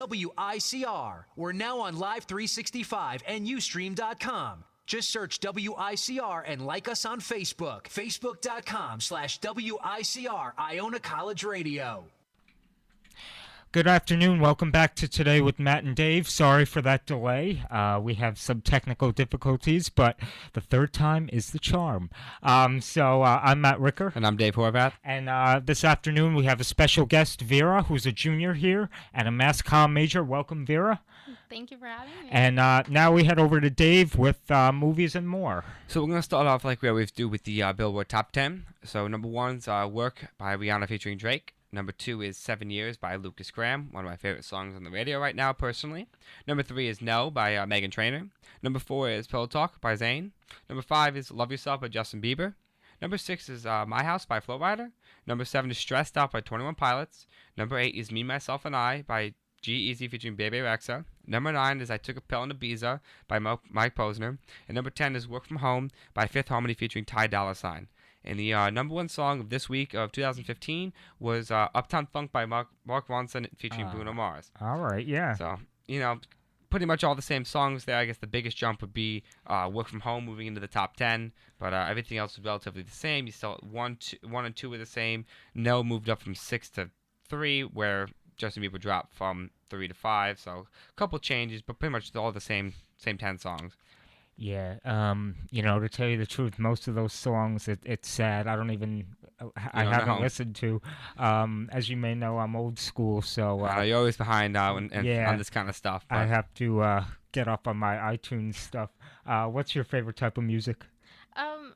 WICR. We're now on Live 365 and Ustream.com. Just search WICR and like us on Facebook. Facebook.com/WICR Iona College Radio. Good afternoon. Welcome back to Today with Matt and Dave. Sorry for that delay. We have some technical difficulties, but the third time is the charm. I'm Matt Ricker. And I'm Dave Horvath. And this afternoon we have a special guest, Vera, who's a junior here and a mass comm major. Welcome, Vera. Thank you for having me. And now we head over to Dave with movies and more. So we're going to start off like we always do with the Billboard Top 10. So number one's Work by Rihanna featuring Drake. Number 2 is 7 Years by Lucas Graham, one of my favorite songs on the radio right now, personally. Number 3 is No by Meghan Trainor. Number 4 is Pillow Talk by Zayn. Number 5 is Love Yourself by Justin Bieber. Number 6 is My House by Flo Rida. Number 7 is Stressed Out by 21 Pilots. Number 8 is Me, Myself, and I by G-Eazy featuring Bebe Rexha. Number 9 is I Took a Pill in Ibiza by Mike Posner. And number 10 is Work From Home by Fifth Harmony featuring Ty Dolla $ign. And the number one song of this week of 2015 was Uptown Funk by Mark Ronson featuring Bruno Mars. All right, yeah. So, pretty much all the same songs there. I guess the biggest jump would be Work From Home moving into the top 10, but everything else is relatively the same. You still 1 and 2 were the same. No moved up from 6 to 3, where Justin Bieber dropped from 3 to 5. So a couple changes, but pretty much all the same 10 songs. Yeah, to tell you the truth, most of those songs, it's sad. I haven't listened to. As you may know, I'm old school, so... you're always behind on this kind of stuff. But I have to get up on my iTunes stuff. What's your favorite type of music?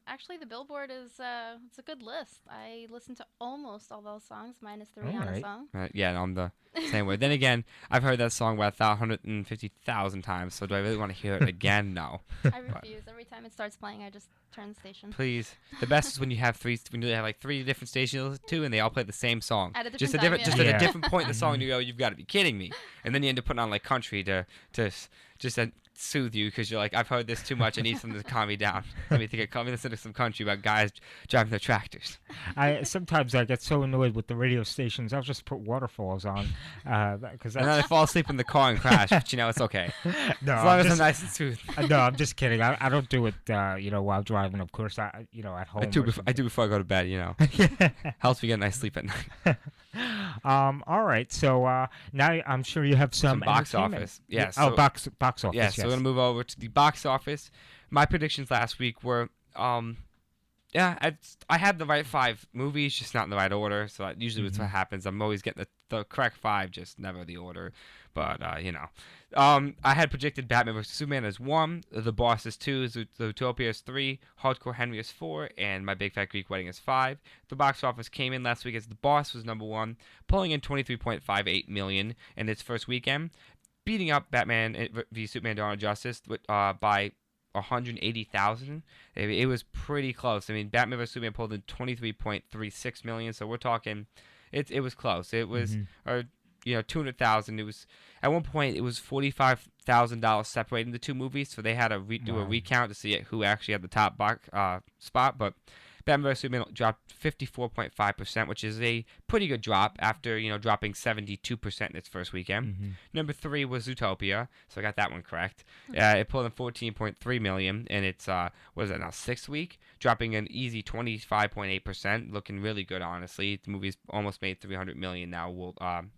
Actually, the Billboard is it's a good list. I listen to almost all those songs, minus the Rihanna song. Yeah, I'm the same way. Then again, I've heard that song about 150,000 times, so do I really want to hear it again? No. I refuse. Every time it starts playing, I just turn the station. Please. The best is when you have like 3 different stations too, and they all play the same song. At a just different at time, a different point in the song, and you go, you've got to be kidding me. And then you end up putting on like country to just soothe you, because you're like, I've heard this too much. I need something to calm me down. Let me listen to some country about guys driving their tractors. Sometimes I get so annoyed with the radio stations, I'll just put Waterfalls on. And then I fall asleep in the car and crash, but it's okay. No, as long as it's nice and smooth. No, I'm just kidding. I don't do it, while driving. Of course, at home. I do before I go to bed. Helps me get a nice sleep at night. All right. So now I'm sure you have some box office. Yes. Yeah, box office. Yes. So we're gonna move over to the box office. My predictions last week were, I had the right 5 movies, just not in the right order. So that usually that's what happens. I'm always getting the correct 5, just never the order. But I had predicted Batman vs Superman as 1, The Boss is 2, Zootopia is 3, Hardcore Henry is 4, and My Big Fat Greek Wedding is 5. The box office came in last week as The Boss was number 1, pulling in $23.58 million in its first weekend, beating up Batman v Superman: Dawn of Justice by 180,000. It was pretty close. I mean, Batman vs Superman pulled in 23.36 million, so we're talking it was close. It was 200,000. It was at one point it was $45,000 separating the two movies, so they had to do a recount to see who actually had the top box spot. But Batman vs Superman dropped 54.5%, which is a pretty good drop after dropping 72% in its first weekend. Number 3 was Zootopia, so I got that one correct. It pulled in 14.3 million in its what is that now, 6th week, dropping an easy 25.8%, looking really good, honestly. The movie's almost made 300 million now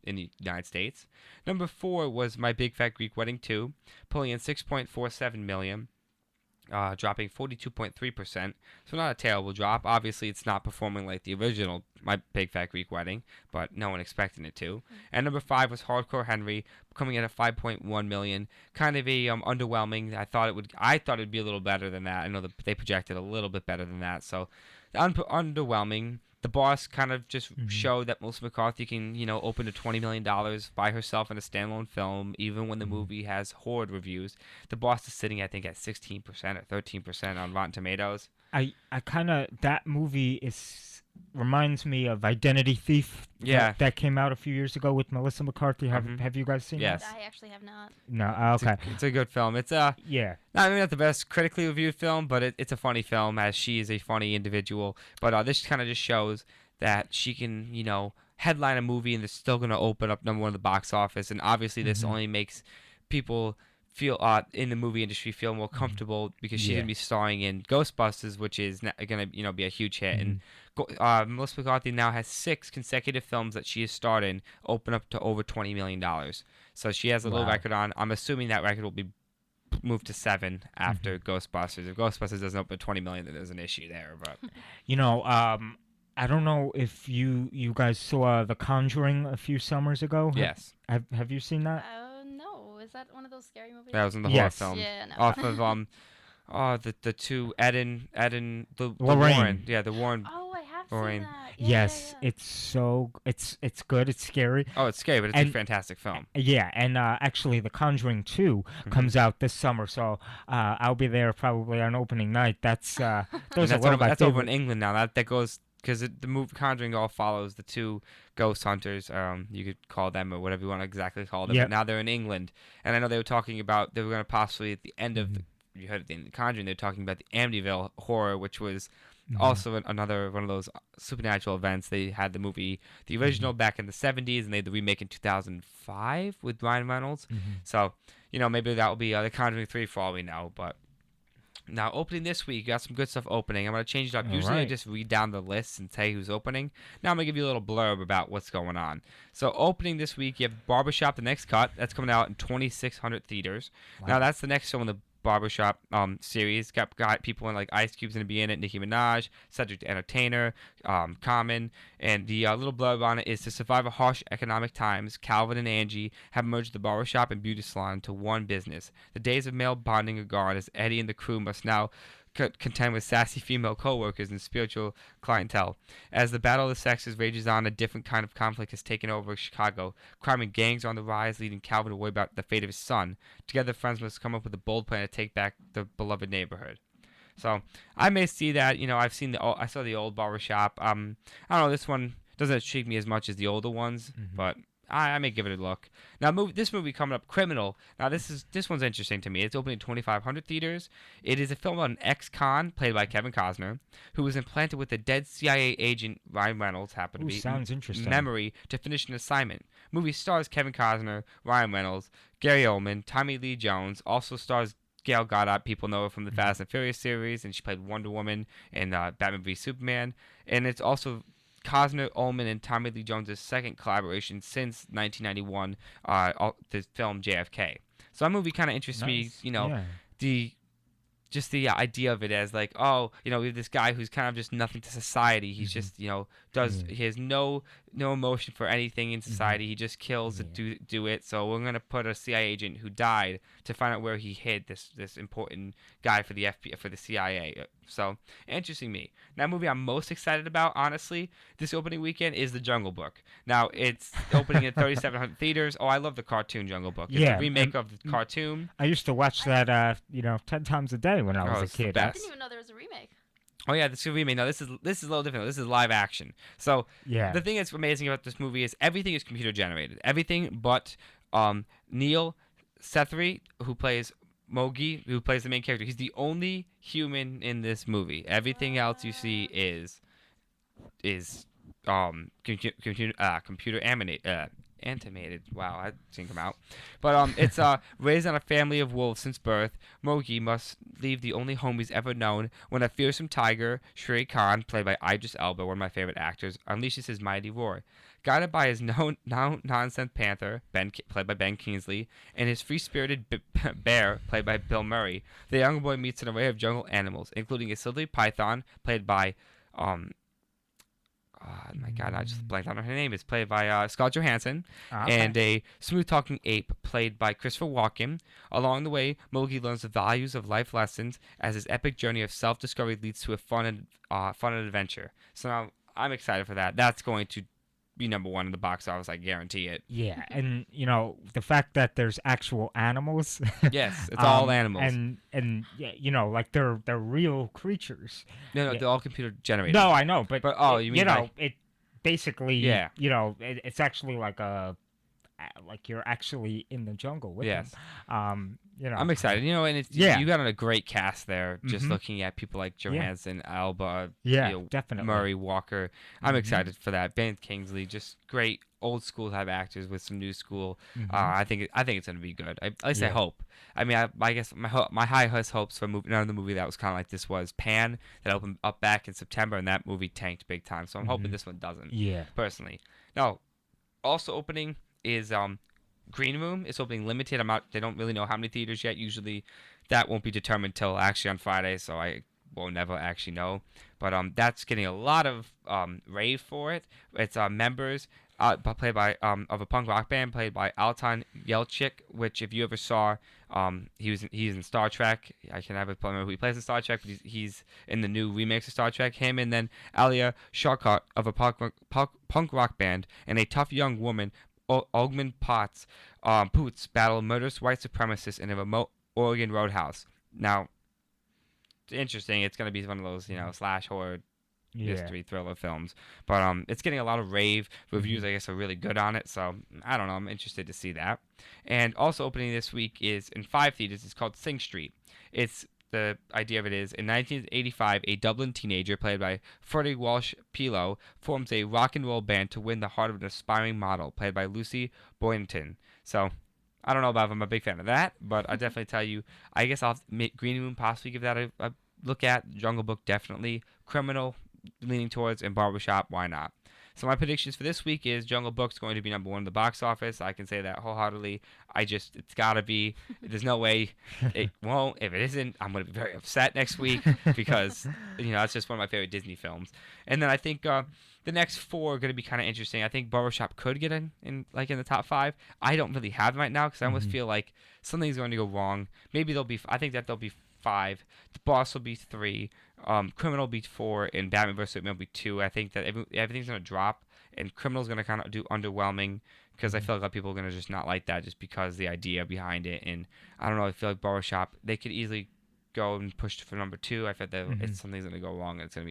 in the United States. Number 4 was My Big Fat Greek Wedding 2, pulling in 6.47 million. Dropping 42.3%, so not a terrible drop. Obviously, it's not performing like the original My Big Fat Greek Wedding, but no one expecting it to. And number 5 was Hardcore Henry, coming in at 5.1 million. Kind of a underwhelming. I thought it'd be a little better than that. I know that they projected a little bit better than that, so underwhelming. The Boss kind of just showed that Melissa McCarthy can, open to $20 million by herself in a standalone film, even when the movie has horrid reviews. The Boss is sitting, I think, at 16% or 13% on Rotten Tomatoes. That movie reminds me of Identity Thief. Yeah. That came out a few years ago with Melissa McCarthy. Have you guys seen Yes. that? I actually have not. No, okay. It's a good film. It's not the best critically reviewed film, but it's a funny film, as she is a funny individual. But this kind of just shows that she can, headline a movie and they're still going to open up number one in the box office. And obviously, this Mhm. only makes people feel in the movie industry feel more comfortable because she's Yeah. gonna be starring in Ghostbusters, which is gonna be a huge hit. And Melissa McCarthy now has 6 consecutive films that she has starred in open up to over $20 million. So she has a little Wow. record on. I'm assuming that record will be moved to 7 after Ghostbusters. If Ghostbusters doesn't open 20 million, then there's an issue there. But You know, I don't know if you guys saw The Conjuring a few summers ago. yes, Have you seen that? No, is that one of those scary movies? that was in the horror Yes. film. Yeah, no. Off of the two Ed and the Lorraine. Warren. Yeah, the Warren. Oh, I have Lorraine. seen that. Yeah, Yes, yeah. it's good. It's scary. Oh, it's scary, but it's a And- fantastic film. Yeah, and actually, The Conjuring 2 Mm-hmm. comes out this summer, so I'll be there probably on opening night. That's those And are that's one of my that's over in favorite. England now. That goes because the movie Conjuring all follows the two ghost hunters. You could call them or whatever you want to exactly call them. Yep. But now they're in England, and I know they were talking about they were going to possibly at the end of you heard at the end of the Conjuring, they're talking about the Amityville horror, which was also another one of those supernatural events. They had the movie, the original back in the 70s, and they had the remake in 2005 with Ryan Reynolds. So, maybe that will be The Conjuring 3 for all we know. But now, opening this week, got some good stuff opening. I'm going to change it up. All Usually I right. just read down the list and tell you who's opening. Now I'm going to give you a little blurb about what's going on. So opening this week, you have Barbershop, The Next Cut. That's coming out in 2,600 theaters. Now that's the next film in the Barbershop series. Got people in like Ice Cube's going to be in it, Nicki Minaj, Cedric the Entertainer, Common. And the little blurb on it is to survive a harsh economic times, Calvin and Angie have merged the barbershop and beauty salon into one business. The days of male bonding are gone as Eddie and the crew must now contend with sassy female co-workers and spiritual clientele. As the battle of the sexes rages on, a different kind of conflict has taken over Chicago. Crime and gangs are on the rise, leading Calvin to worry about the fate of his son. Together, friends must come up with a bold plan to take back the beloved neighborhood. So I may see that. I saw the old Barbershop. I don't know. This one doesn't intrigue me as much as the older ones, but I may give it a look. Now, this movie coming up, Criminal. Now, this one's interesting to me. It's opening 2,500 theaters. It is a film about an ex-con played by Kevin Costner, who was implanted with a dead CIA agent Ryan Reynolds, happened to Ooh, be sounds interesting. memory to finish an assignment. Movie stars Kevin Costner, Ryan Reynolds, Gary Oldman, Tommy Lee Jones. Also stars Gail Goddard. People know her from the Fast and Furious series, and she played Wonder Woman in Batman v Superman. And it's also Costner, Ullman, and Tommy Lee Jones' second collaboration since 1991, the film JFK. So that movie kind of interests me, Yeah. the idea of it as like, we have this guy who's kind of just nothing to society. He's just, he has no emotion for anything in society. He just kills to do it. So we're gonna put a CIA agent who died to find out where he hid this important guy for the FBI, for the CIA. So interesting me. Now, movie I'm most excited about, honestly, this opening weekend is The Jungle Book. Now it's opening at 3,700 theaters. Oh, I love the cartoon Jungle Book. It's Yeah, a remake of the cartoon. I used to watch that 10 times a day when I was a it's the kid. best. I didn't even know there was a remake. Oh yeah, this is a remake. Now this is a little different. This is live action. So Yeah. the thing that's amazing about this movie is everything is computer generated. Everything but Neil Sethry, who plays Mogi, who plays the main character. He's the only human in this movie. Everything else you see is computer animated. Wow, that didn't come out. But it's raised on a family of wolves since birth. Mogi must leave the only home he's ever known when a fearsome tiger, Shere Khan, played by Idris Elba, one of my favorite actors, unleashes his mighty roar. Guided by his no-nonsense panther, played by Ben Kingsley, and his free-spirited bear, played by Bill Murray, the young boy meets an array of jungle animals, including a silly python, played by oh my God, I just blanked on her name. It's played by Scarlett Johansson, and a smooth-talking ape played by Christopher Walken. Along the way, Mogi learns the values of life lessons as his epic journey of self-discovery leads to a fun adventure. So now I'm excited for that. That's going to be number one in the box office. I guarantee it. Yeah, and the fact that there's actual animals. Yes, it's all animals. And yeah, like they're real creatures. No, yeah. they're all computer generated. No, I know, but oh, you mean it basically Yeah. it's actually like a like you're actually in the jungle with Yes. them. I'm excited. And it's Yeah. you got a great cast there. Just Mhm. looking at people like Johansson, Alba, Yeah, definitely. Murray Walker. I'm Mhm. excited for that. Ben Kingsley, just great old school type actors with some new school. Mhm. I think it's gonna be good. At least I Yeah. hope. I mean, I guess my highest hopes for another movie that was kind of like this was Pan, that opened up back in September, and that movie tanked big time. So I'm hoping Mhm. this one doesn't. Yeah. Personally, now also opening is Green Room. It's opening limited. They don't really know how many theaters yet. Usually, that won't be determined till actually on Friday, so I will never actually know. But that's getting a lot of rave for it. It's members played by of a punk rock band played by Alton Yelchin, which if you ever saw, he's in Star Trek. I can never remember who he plays in Star Trek, but he's in the new remakes of Star Trek. Him and then Alia Shawkat of a punk rock band and a tough young woman. Ogman Poots battle murderous white supremacists in a remote Oregon roadhouse. Now, it's interesting. It's going to be one of those, slash horror Yeah. mystery thriller films. But it's getting a lot of rave reviews. Mhm. I guess are really good on it. So I don't know. I'm interested to see that. And also opening this week is in 5 theaters. It's called Sing Street. The idea of it is in 1985, a Dublin teenager played by Freddie Walsh Pilo forms a rock and roll band to win the heart of an aspiring model played by Lucy Boynton. So I don't know if I'm a big fan of that, but I definitely tell you, I guess I'll Green Room possibly give that a look at. Jungle Book definitely. Criminal leaning towards, and Barbershop, why not? So my predictions for this week is Jungle Book's going to be number 1 in the box office. I can say that wholeheartedly. It's got to be. There's no way it won't. If it isn't, I'm going to be very upset next week because, that's just one of my favorite Disney films. And then I think the next 4 are going to be kind of interesting. I think Barbershop could get in the top 5. I don't really have them right now because I almost feel like something's going to go wrong. Maybe I think that they'll be 5. The Boss will be 3. Criminal will be 4, and Batman vs Superman will be 2. I think that everything's gonna drop, and Criminal's gonna kind of do underwhelming because I feel like a lot of people are gonna just not like that just because the idea behind it. And I don't know. I feel like Barbershop, they could easily go and push for number 2. I feel that something's gonna go wrong, and it's gonna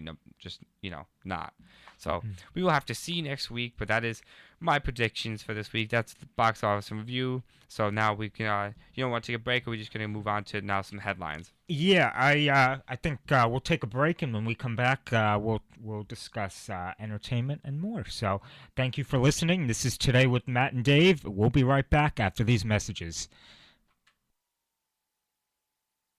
be not. So we will have to see next week. But that is my predictions for this week. That's the box office review. So now we can, want to take a break, or we're just gonna move on to now some headlines. Yeah, I think we'll take a break, and when we come back, we'll discuss entertainment and more. So thank you for listening. This is Today with Matt and Dave. We'll be right back after these messages.